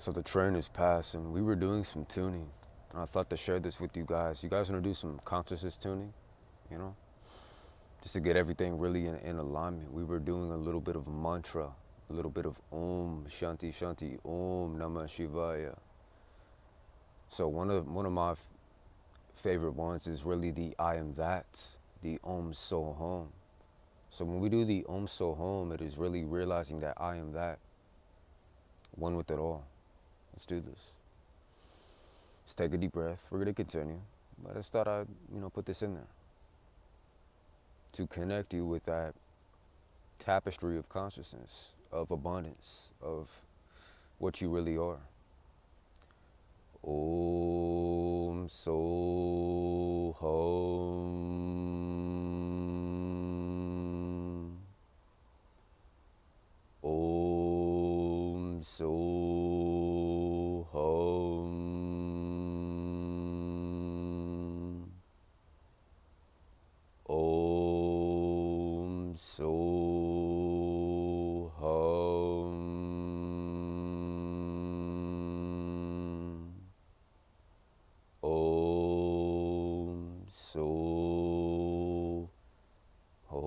So the train is passing. We were doing some tuning, and I thought to share this with you guys. You guys want to do some consciousness tuning, you know, just to get everything really in alignment. We were doing a little bit of mantra, a little bit of Om Shanti Shanti, Om Namah Shivaya. So one of my favorite ones is really the I am that, the Om So Hum. So when we do the Om So Hum, it is really realizing that I am that, one with it all. Let's do this. Let's take a deep breath. We're going to continue. But I just thought I'd, put this in there to connect you with that tapestry of consciousness, of abundance, of what you really are. Om So Hum. Om So Hum. Om So Hum. Om So Hum.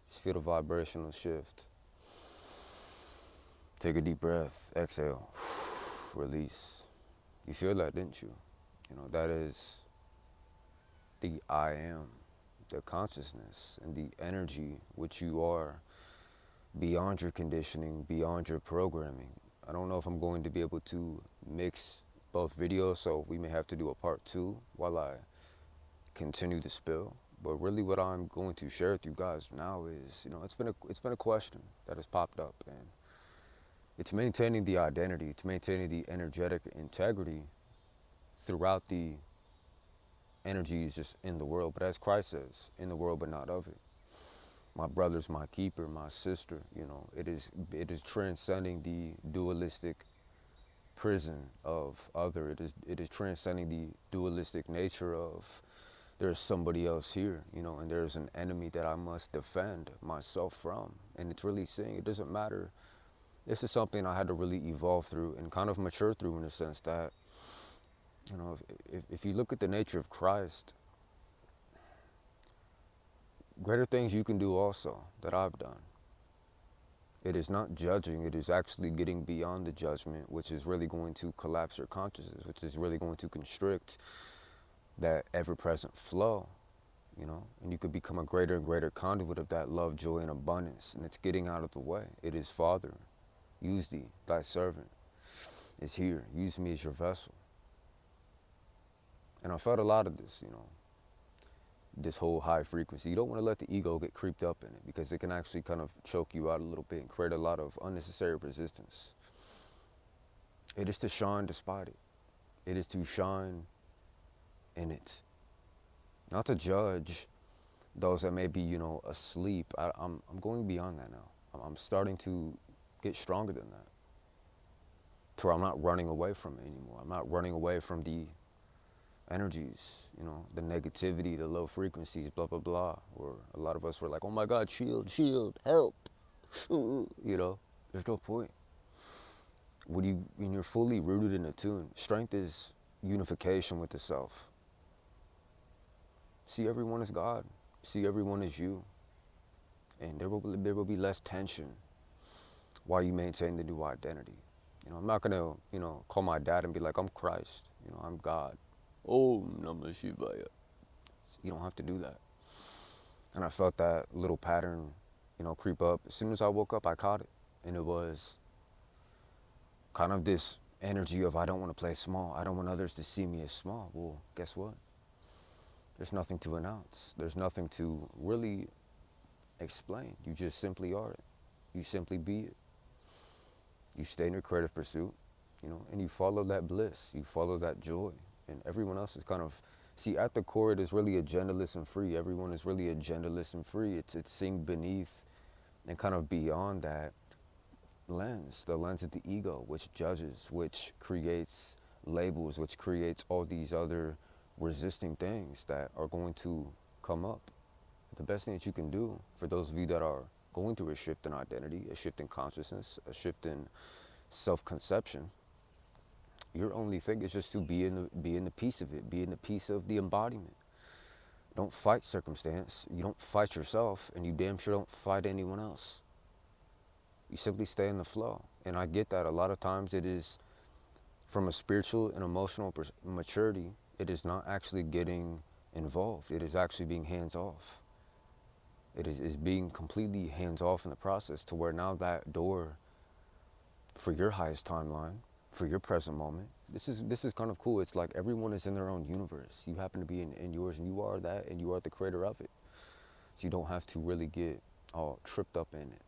Just feel the vibrational shift. Take a deep breath. Exhale. Release. You feel that, didn't you? That is the I am, the consciousness and the energy which you are beyond your conditioning, beyond your programming. I don't know if I'm going to be able to mix both videos, so we may have to do a part 2 while I continue to spill. But really what I'm going to share with you guys now is, it's been a question that has popped up, and it's maintaining the identity, it's maintaining the energetic integrity throughout the energies just in the world. But as Christ says, in the world but not of it. My brother's my keeper, my sister, it is transcending the dualistic prison of other. It is transcending the dualistic nature of there's somebody else here, and there's an enemy that I must defend myself from. And it's really saying it doesn't matter. This is something I had to really evolve through and kind of mature through, in the sense that, if you look at the nature of Christ, greater things you can do also that I've done. It is not judging, it is actually getting beyond the judgment, which is really going to collapse your consciousness, which is really going to constrict that ever-present flow, and you could become a greater and greater conduit of that love, joy, and abundance. And it's getting out of the way. It is, Father, use thee, thy servant is here. Use me as your vessel. And I felt a lot of this, this whole high frequency. You don't want to let the ego get creeped up in it, because it can actually kind of choke you out a little bit and create a lot of unnecessary resistance. It is to shine despite it. It is to shine in it. Not to judge those that may be, asleep. I'm going beyond that now. I'm starting to get stronger than that, to where I'm not running away from it anymore. I'm not running away from the energies, the negativity, the low frequencies, blah, blah, blah. Or a lot of us were like, oh my God, shield, help. There's no point. When you're fully rooted in a tune, strength is unification with the self. See everyone as God. See everyone as you. And there will be less tension while you maintain the new identity. I'm not going to, call my dad and be like, I'm Christ. I'm God. Oh, Namah Shivaya. You don't have to do that. And I felt that little pattern, creep up. As soon as I woke up, I caught it. And it was kind of this energy of, I don't want to play small. I don't want others to see me as small. Well, guess what? There's nothing to announce. There's nothing to really explain. You just simply are it. You simply be it. You stay in your creative pursuit, and you follow that bliss. You follow that joy. And everyone else is kind of, see, at the core, it is really agendaless and free. Everyone is really agendaless and free. It's seeing beneath and kind of beyond that lens, the lens of the ego, which judges, which creates labels, which creates all these other resisting things that are going to come up. the best thing that you can do for those of you that are going through a shift in identity, a shift in consciousness, a shift in self-conception, your only thing is just to be in the peace of it, be in the peace of the embodiment. Don't fight circumstance, you don't fight yourself, and you damn sure don't fight anyone else. You simply stay in the flow. And I get that a lot of times it is from a spiritual and emotional maturity, it is not actually getting involved. It is actually being hands off. It is being completely hands off in the process, to where now that door for your highest timeline, for your present moment, this is kind of cool. It's like everyone is in their own universe. You happen to be in yours, and you are that, and you are the creator of it. So you don't have to really get all tripped up in it.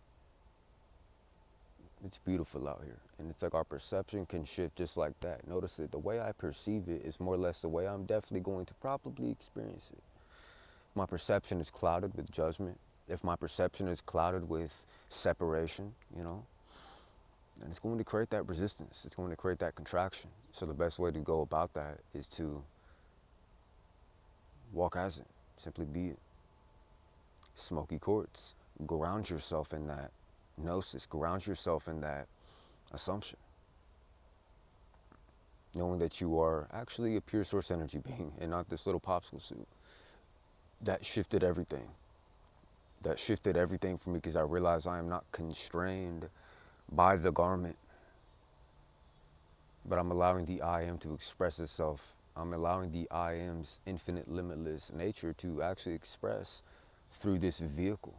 It's beautiful out here. And it's like our perception can shift just like that. Notice it. The way I perceive it is more or less the way I'm definitely going to probably experience it. My perception is clouded with judgment. If my perception is clouded with separation, and it's going to create that resistance. It's going to create that contraction. So the best way to go about that is to walk as it. Simply be it. Smoky quartz. Ground yourself in that gnosis. Ground yourself in that assumption. Knowing that you are actually a pure source energy being and not this little popsicle suit. That shifted everything. That shifted everything for me, because I realized I am not constrained by the garment, but I'm allowing the I am to express itself. I'm allowing the I am's infinite, limitless nature to actually express through this vehicle.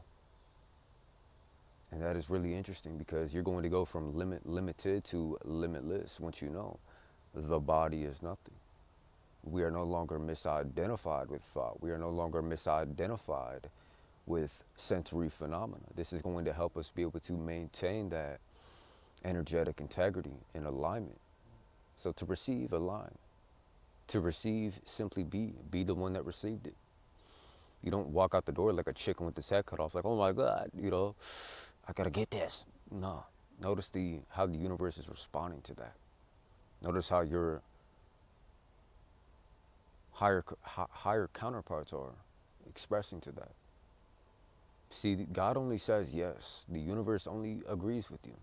And that is really interesting, because you're going to go from limited to limitless once you know the body is nothing. We are no longer misidentified with thought. We are no longer misidentified with sensory phenomena. This is going to help us be able to maintain that energetic integrity and alignment. So to receive, align. To receive, simply be the one that received it. You don't walk out the door like a chicken with his head cut off, like, oh my God, I gotta get this. No. Notice how the universe is responding to that. Notice how your higher counterparts are expressing to that. See, God only says yes. The universe only agrees with you.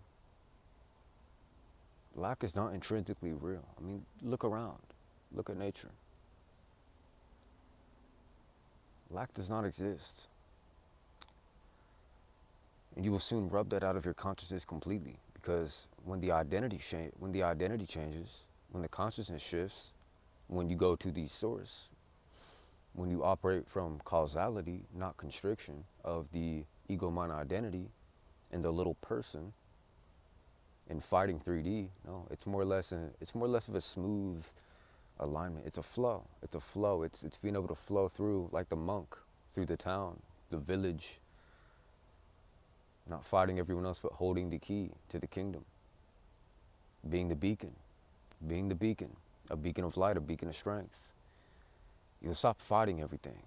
Lack is not intrinsically real. I mean, look around. Look at nature. Lack does not exist. And you will soon rub that out of your consciousness completely, because when the identity changes, when the consciousness shifts, when you go to the source, when you operate from causality, not constriction, of the ego mind identity and the little person in fighting 3D, no, it's more or less of a smooth alignment. It's a flow. It's a flow. It's being able to flow through like the monk through the town, the village, not fighting everyone else, but holding the key to the kingdom. Being the beacon, a beacon of light, a beacon of strength. You'll stop fighting everything.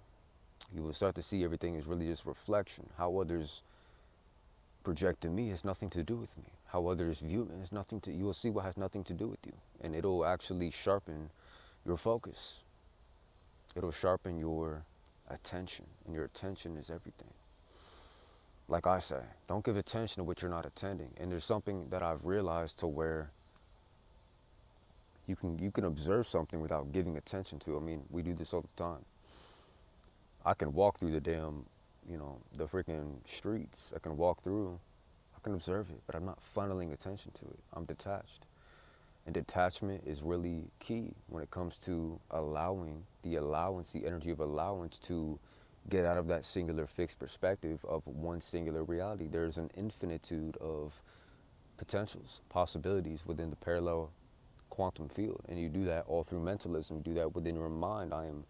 You will start to see everything is really just reflection. How others project to me has nothing to do with me. How others view me has nothing to, you will see what has nothing to do with you. And it'll actually sharpen your focus. It'll sharpen your attention, and your attention is everything. Like I say, don't give attention to what you're not attending. And there's something that I've realized, to where you can observe something without giving attention to. I mean, we do this all the time. I can walk through the damn, the freaking streets. I can observe it, but I'm not funneling attention to it. I'm detached. And detachment is really key when it comes to allowing the energy of allowance to get out of that singular fixed perspective of one singular reality. There's an infinitude of potentials, possibilities within the parallel quantum field. And you do that all through mentalism. You do that within your mind. I am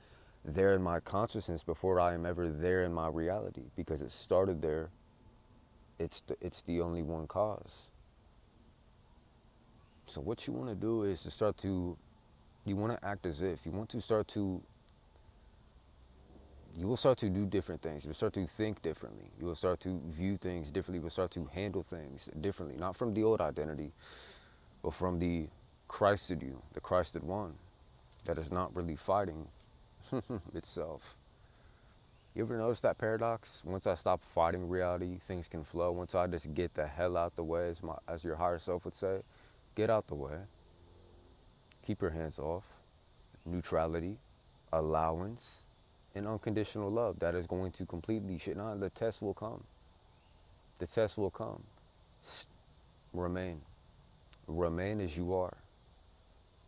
there in my consciousness before I am ever there in my reality, because it started there. It's the only one cause. So what you want to do is you want to act as if, you will start to do different things. You will start to think differently. You will start to view things differently. You will start to handle things differently. Not from the old identity, but from the Christed you, the Christed one, that is not really fighting itself. You ever notice that paradox? Once I stop fighting reality, things can flow. Once I just get the hell out the way, as your higher self would say, get out the way. Keep your hands off. Neutrality, allowance, and unconditional love. That is going to completely shit. Now the test will come. The test will come. Remain. Remain as you are.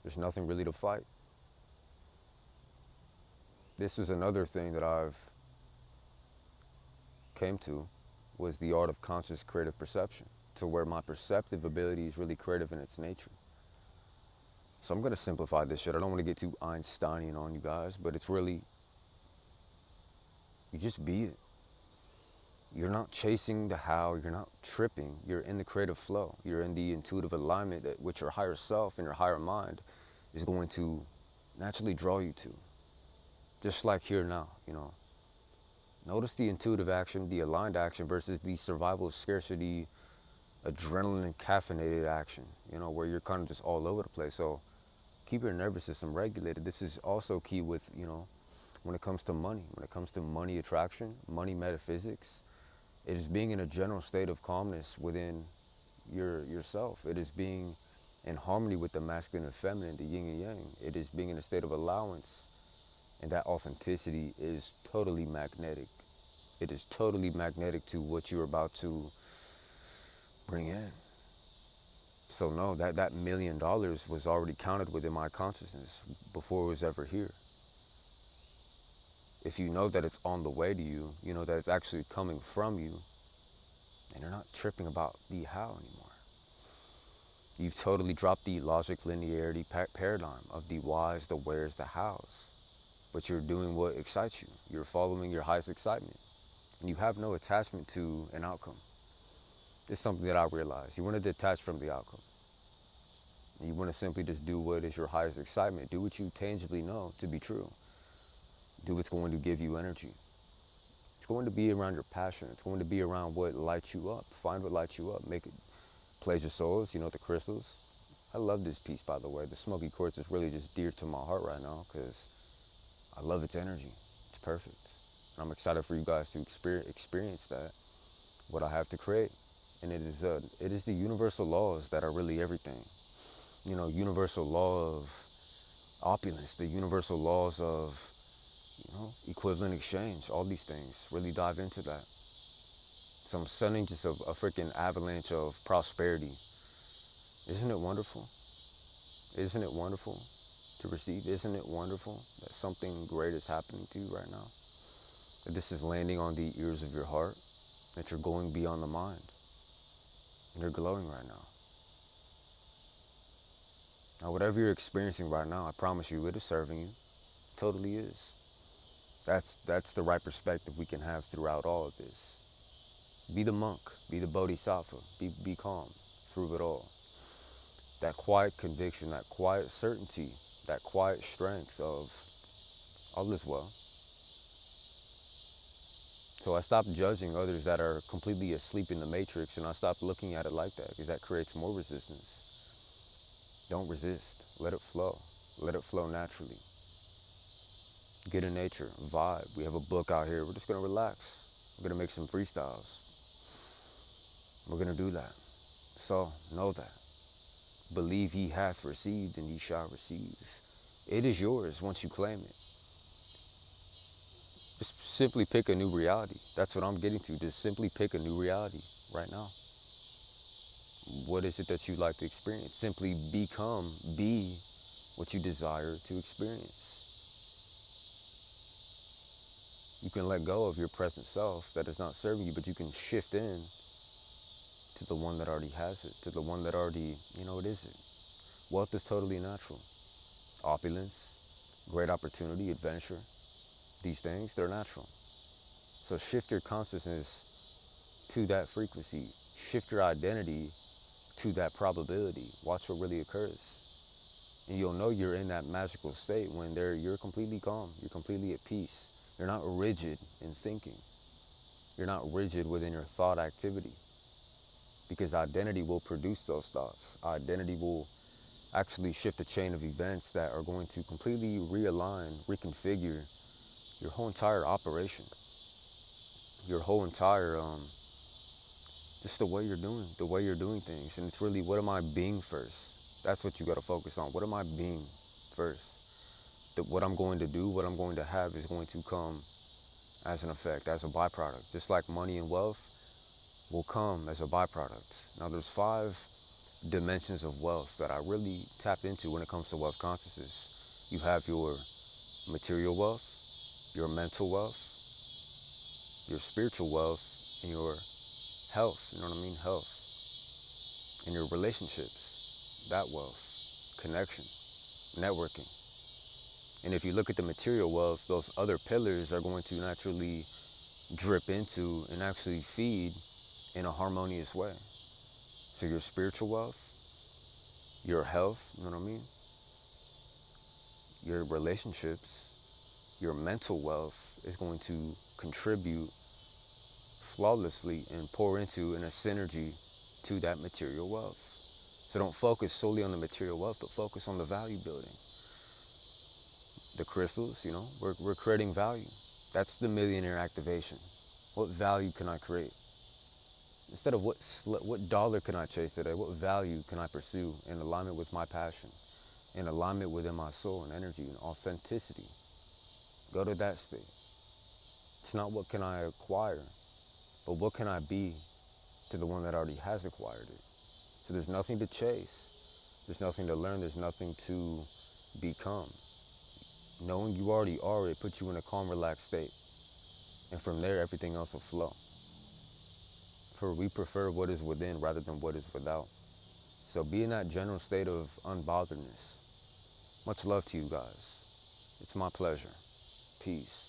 There's nothing really to fight. This is another thing that I've came to, was the art of conscious creative perception, to where my perceptive ability is really creative in its nature. So I'm going to simplify this shit. I don't want to get too Einsteinian on you guys, but it's really, you just be it. You're not chasing the how, you're not tripping, you're in the creative flow. You're in the intuitive alignment that which your higher self and your higher mind is going to naturally draw you to. Just like here now, you know. Notice the intuitive action, the aligned action versus the survival scarcity, adrenaline caffeinated action, you know, where you're kind of just all over the place. So keep your nervous system regulated. This is also key with, you know, when it comes to money attraction, money metaphysics. It is being in a general state of calmness within yourself. It is being in harmony with the masculine and feminine, the yin and yang. It is being in a state of allowance. And that authenticity is totally magnetic. It is totally magnetic to what you're about to bring in. So no, that $1 million was already counted within my consciousness before it was ever here. If you know that it's on the way to you, you know that it's actually coming from you, and you're not tripping about the how anymore. You've totally dropped the logic linearity paradigm of the whys, the wheres, the hows. But you're doing what excites you. You're following your highest excitement. And you have no attachment to an outcome. It's something that I realized. You want to detach from the outcome. You want to simply just do what is your highest excitement. Do what you tangibly know to be true. Do what's going to give you energy. It's going to be around your passion. It's going to be around what lights you up. Find what lights you up. Make it pleasure souls, you know, the crystals. I love this piece, by the way. The smoky quartz is really just dear to my heart right now because I love its energy. It's perfect. And I'm excited for you guys to experience that, what I have to create. And it is the universal laws that are really everything. You know, universal law of opulence, the universal laws of, you know, equivalent exchange, all these things. Really dive into that. So I'm sending just a freaking avalanche of prosperity. Isn't it wonderful? Isn't it wonderful to receive? Isn't it wonderful that something great is happening to you right now? That this is landing on the ears of your heart, that you're going beyond the mind. And you're glowing right now. Now, whatever you're experiencing right now, I promise you, it is serving you. It totally is. That's the right perspective we can have throughout all of this. Be the monk, be the bodhisattva, be calm through it all. That quiet conviction, that quiet certainty, that quiet strength of all is well. So I stopped judging others that are completely asleep in the matrix, and I stopped looking at it like that, because that creates more resistance. Don't resist. Let it flow. Let it flow naturally. Get in nature. Vibe. We have a book out here. We're just going to relax. We're going to make some freestyles. We're going to do that. So know that. Believe ye hath received, and ye shall receive. It is yours once you claim it. Just simply pick a new reality. That's what I'm getting to. Just simply pick a new reality right now. What is it that you'd like to experience? Simply be what you desire to experience. You can let go of your present self that is not serving you, but you can shift in to the one that already has it, to the one that already, it is it. Wealth is totally natural. Opulence, great opportunity, adventure, these things, they're natural. So shift your consciousness to that frequency. Shift your identity to that probability. Watch what really occurs. And you'll know you're in that magical state when you're completely calm. You're completely at peace. You're not rigid in thinking. You're not rigid within your thought activity. Because identity will produce those thoughts. Identity will actually shift a chain of events that are going to completely realign, reconfigure your whole entire operation. your whole entire just the way you're doing things. And it's really, what am I being first? That's what you got to focus on. What am I being first? What I'm going to do, what I'm going to have is going to come as an effect, as a byproduct. Just like money and wealth will come as a byproduct. Now, there's 5 dimensions of wealth that I really tap into when it comes to wealth consciousness. You have your material wealth, your mental wealth, your spiritual wealth, and your health. You know what I mean? Health. And your relationships, that wealth, connection, networking. And if you look at the material wealth, those other pillars are going to naturally drip into and actually feed in a harmonious way. So your spiritual wealth, your health, you know what I mean? Your relationships, your mental wealth is going to contribute flawlessly and pour into in a synergy to that material wealth. So don't focus solely on the material wealth, but focus on the value building. The crystals, you know, we're creating value. That's the millionaire activation. What value can I create? Instead of what dollar can I chase today, what value can I pursue in alignment with my passion, in alignment within my soul and energy and authenticity? Go to that state. It's not what can I acquire, but what can I be to the one that already has acquired it. So there's nothing to chase, there's nothing to learn, there's nothing to become. Knowing you already are, it puts you in a calm, relaxed state. And from there, everything else will flow. For we prefer what is within rather than what is without. So be in that general state of unbotheredness. Much love to you guys. It's my pleasure. Peace.